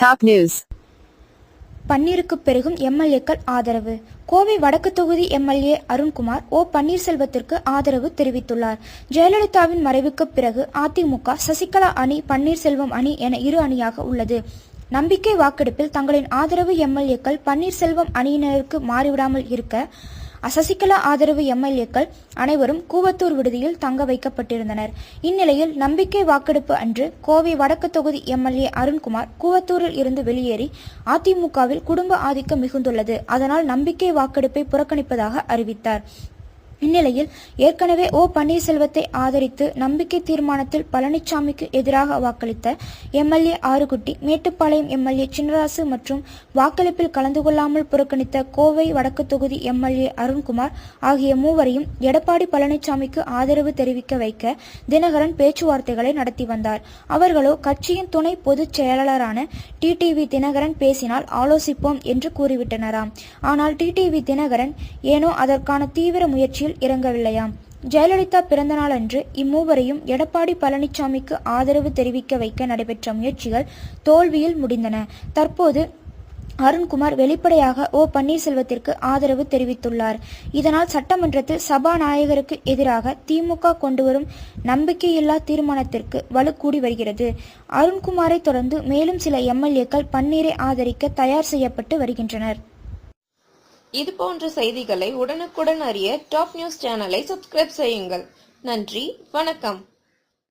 Top news. பன்னீருக்கு பெருகும் எம்எல்ஏக்கள் ஆதரவு. கோவை வடக்கு தொகுதி எம்எல்ஏ அருண்குமார் ஓ பன்னீர்செல்வத்திற்கு ஆதரவு தெரிவித்துள்ளார். ஜெயலலிதாவின் மறைவுக்கு பிறகு அதிமுக சசிகலா அணி பன்னீர்செல்வம் அணி என இரு அணியாக உள்ளது. நம்பிக்கை வாக்கெடுப்பில் தங்களின் ஆதரவு எம்எல்ஏக்கள் பன்னீர்செல்வம் அணியினருக்கு மாறிவிடாமல் இருக்க சசிகலா ஆதரவு எம்எல்ஏக்கள் அனைவரும் கூவத்தூர் விடுதியில் தங்க வைக்கப்பட்டிருந்தனர். இந்நிலையில் நம்பிக்கை வாக்கெடுப்பு அன்று கோவை வடக்கு தொகுதி எம்எல்ஏ அருண்குமார் கூவத்தூரில் இருந்து வெளியேறி அதிமுகவில் குடும்ப ஆதிக்கம் மிகுந்துள்ளது, அதனால் நம்பிக்கை வாக்கெடுப்பை புறக்கணிப்பதாக அறிவித்தார். இந்நிலையில் ஏற்கனவே ஓ பன்னீர்செல்வத்தை ஆதரித்து நம்பிக்கை தீர்மானத்தில் பழனிசாமிக்கு எதிராக வாக்களித்த எம்எல்ஏ ஆறுகுட்டி, மேட்டுப்பாளையம் எம்எல்ஏ சின்னராசு மற்றும் வாக்களிப்பில் கலந்து கொள்ளாமல் புறக்கணித்த கோவை வடக்கு தொகுதி எம்எல்ஏ அருண்குமார் ஆகிய மூவரையும் எடப்பாடி பழனிசாமிக்கு ஆதரவு தெரிவிக்க வைக்க தினகரன் பேச்சுவார்த்தைகளை நடத்தி வந்தார். அவர்களோ கட்சியின் துணை பொதுச் செயலாளரான டிடிவி தினகரன் பேசினால் ஆலோசிப்போம் என்று கூறிவிட்டனராம். ஆனால் டிடிவி தினகரன் ஏனோ அதற்கான தீவிர முயற்சியில் இறங்கவில்லையாம். ஜெயலலிதா பிறந்தநாள் அன்று இம்மூவரையும் எடப்பாடி பழனிசாமிக்கு ஆதரவு தெரிவிக்க வைக்க நடைபெற்ற முயற்சிகள் தோல்வியில் முடிந்தன. தற்போது அருண்குமார் வெளிப்படையாக ஓ பன்னீர்செல்வத்திற்கு ஆதரவு தெரிவித்துள்ளார். இதனால் சட்டமன்றத்தில் சபாநாயகருக்கு எதிராக திமுக கொண்டுவரும் நம்பிக்கையில்லா தீர்மானத்திற்கு வலு கூடி வருகிறது. அருண்குமாரை தொடர்ந்து மேலும் சில எம்எல்ஏக்கள் பன்னீரை ஆதரிக்க தயார் செய்யப்பட்டு வருகின்றனர். இது போன்ற செய்திகளை உடனுக்குடன் அறிய டாப் நியூஸ் சேனலை சப்ஸ்கிரைப் செய்யுங்கள். நன்றி, வணக்கம்.